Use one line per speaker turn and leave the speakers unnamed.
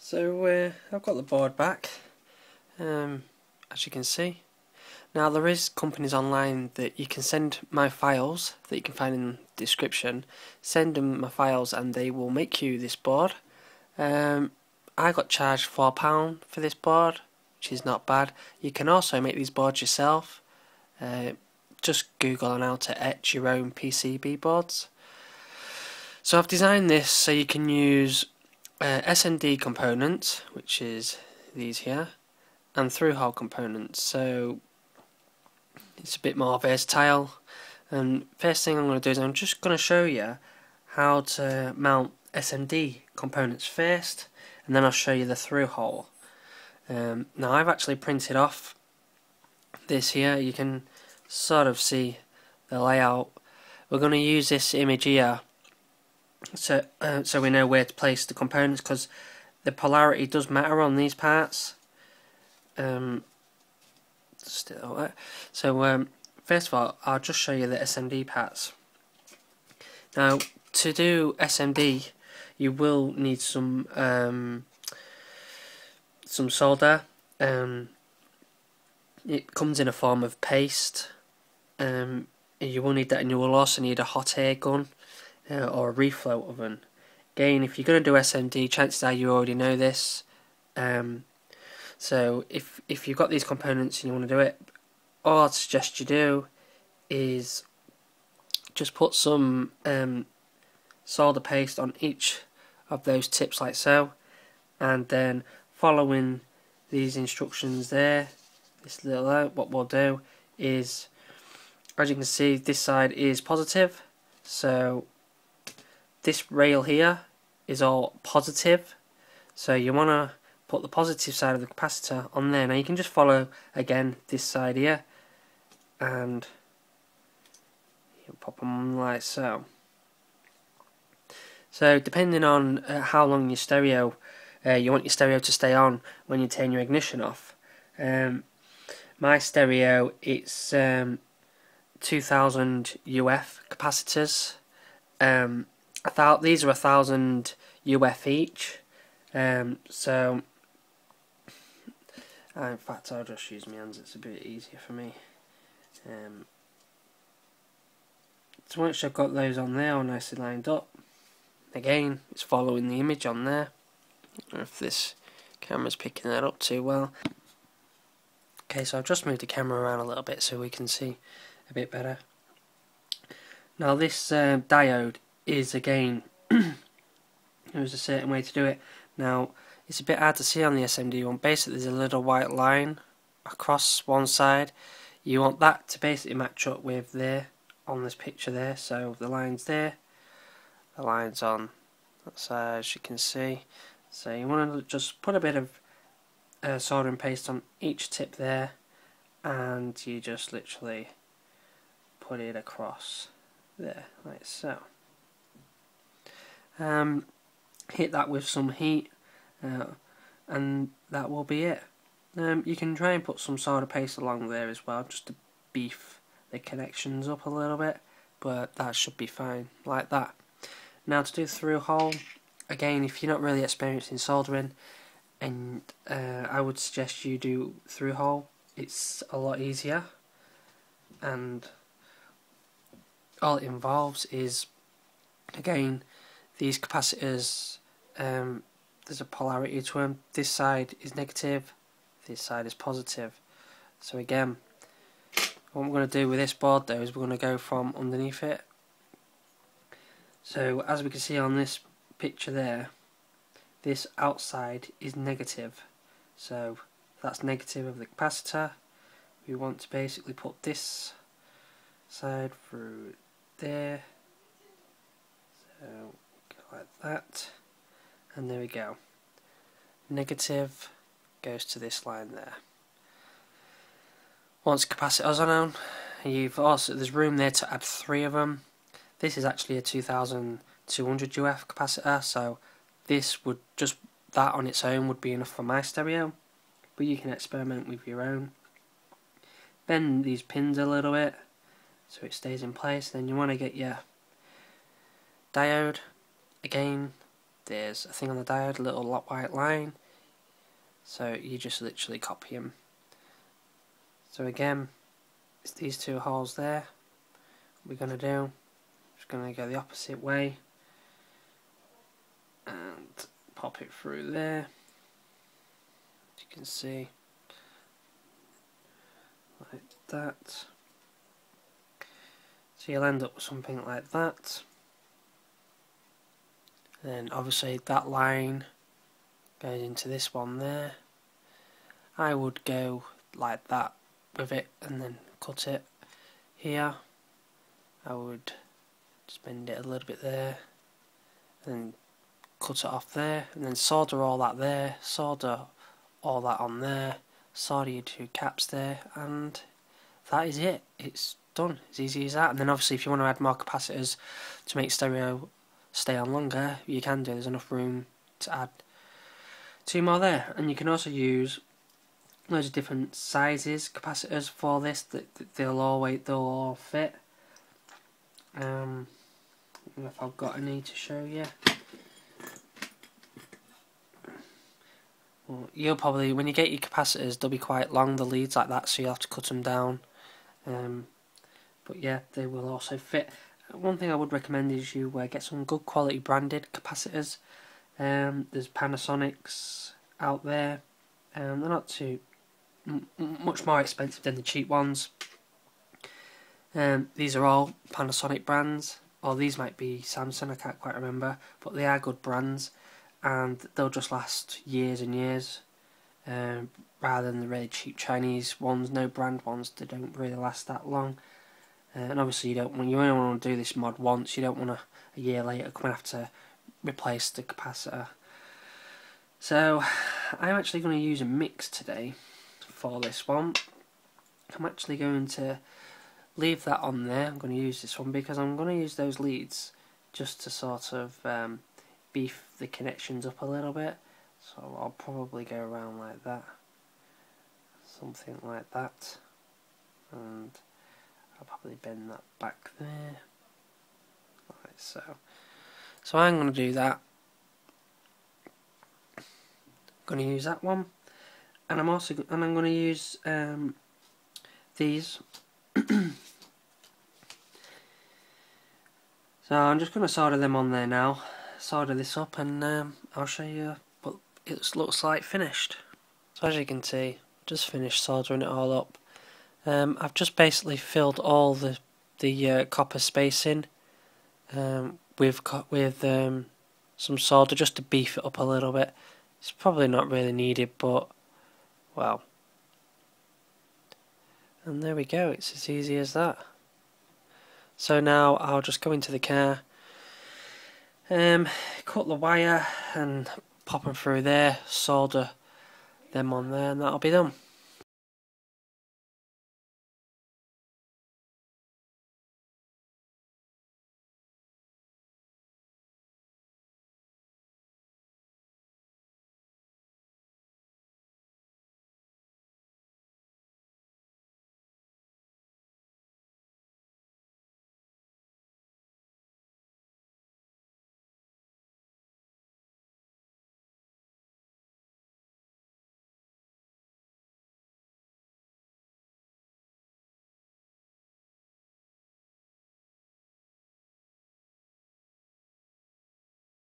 So I've got the board back, as you can see. Now there is companies online that you can send my files that you can find in the description. Send them my files and they will make you this board. I got charged £4 for this board, which is not bad. You can also make these boards yourself. Just Google on how to etch your own PCB boards. So I've designed this so you can use SMD components, which is these here, and through-hole components, so it's a bit more versatile. And first thing I'm going to do is I'm just going to show you how to mount SMD components first, and then I'll show you the through-hole. Now I've actually printed off this here. You can sort of see the layout. We're going to use this image here so we know where to place the components, because the polarity does matter on these parts. First of all, I'll just show you the SMD parts. Now, to do SMD, you will need some solder. It comes in a form of paste. You will need that, and you will also need a hot air gun or a reflow oven. Again, if you're going to do SMD, chances are you already know this. So if you've got these components and you want to do it, all I'd suggest you do is just put some solder paste on each of those tips like so, and then following these instructions there, this little out, what we'll do is, as you can see, this side is positive, so this rail here is all positive, so you want to put the positive side of the capacitor on there. Now you can just follow again this side here, and you pop them on like so. So depending on how long your stereo, you want your stereo to stay on when you turn your ignition off. My stereo, it's 2000 UF capacitors. These are 1000 UF each. So in fact, I'll just use my hands, it's a bit easier for me. So once I've got those on there all nicely lined up, again, it's following the image on there. I don't know if this camera's picking that up too well. Okay, so I've just moved the camera around a little bit so we can see a bit better. Now this diode is, again, there's a certain way to do it. Now it's a bit hard to see on the SMD one. Basically there's a little white line across one side. You want that to basically match up with there on this picture there. So the line's there, the line's on that side, as you can see. So you want to just put a bit of soldering paste on each tip there, and you just literally put it across there like so. Hit that with some heat, and that will be it. You can try and put some solder paste along there as well, just to beef the connections up a little bit, but that should be fine like that. Now to do through hole, again, if you're not really experienced in soldering, and I would suggest you do through hole. It's a lot easier, and all it involves is, again, these capacitors, there's a polarity to them. This side is negative, this side is positive. So again, what we're going to do with this board though is we're going to go from underneath it. So as we can see on this picture there, this outside is negative. So that's negative of the capacitor. We want to basically put this side through there. So go like that, and there we go. Negative goes to this line there. Once capacitors are on, there's room there to add 3 of them. This is actually a 2200 UF capacitor, so this would just, that on its own would be enough for my stereo, but you can experiment with your own. Bend these pins a little bit so it stays in place. Then you want to get your diode. Again, there's a thing on the diode, a little white line, so you just literally copy them. So again, it's these two holes there. What we're going to do, just going to go the opposite way and pop it through there, as you can see, like that. So you'll end up with something like that. Then obviously that line goes into this one there. I would go like that with it and then cut it here. I would just bend it a little bit there and cut it off there, and then solder all that there, solder all that on there, solder your two caps there, and that is it. It's done. It's easy as that. And then obviously if you want to add more capacitors to make stereo stay on longer, you can do. There's enough room to add 2 more there. And you can also use loads of different sizes capacitors for this. They'll all fit. I don't know if I've got any to show you. Well, you'll probably, when you get your capacitors, they'll be quite long, the leads like that, so you'll have to cut them down. But yeah, they will also fit. One thing I would recommend is you get some good quality branded capacitors. There's Panasonics out there. They're not too much more expensive than the cheap ones. These are all Panasonic brands, or these might be Samsung, I can't quite remember, but they are good brands, and they'll just last years and years, rather than the really cheap Chinese ones, no brand ones. They don't really last that long. And obviously you only want to do this mod once. You don't want to a year later come and have to replace the capacitor. So I'm actually going to use a mix today for this one. I'm actually going to leave that on there. I'm going to use this one because I'm going to use those leads just to sort of beef the connections up a little bit. So I'll probably go around like that, something like that, and I'll probably bend that back there, like so. So I'm going to do that. I'm going to use that one, and I'm going to use these. So I'm just going to solder them on there now. Solder this up, and I'll show you what it looks like finished. So as you can see, just finished soldering it all up. I've just basically filled all the copper spacing with some solder just to beef it up a little bit. It's probably not really needed, but well. And there we go. It's as easy as that. So now I'll just go into the car, cut the wire and pop them through there, solder them on there, and that'll be done.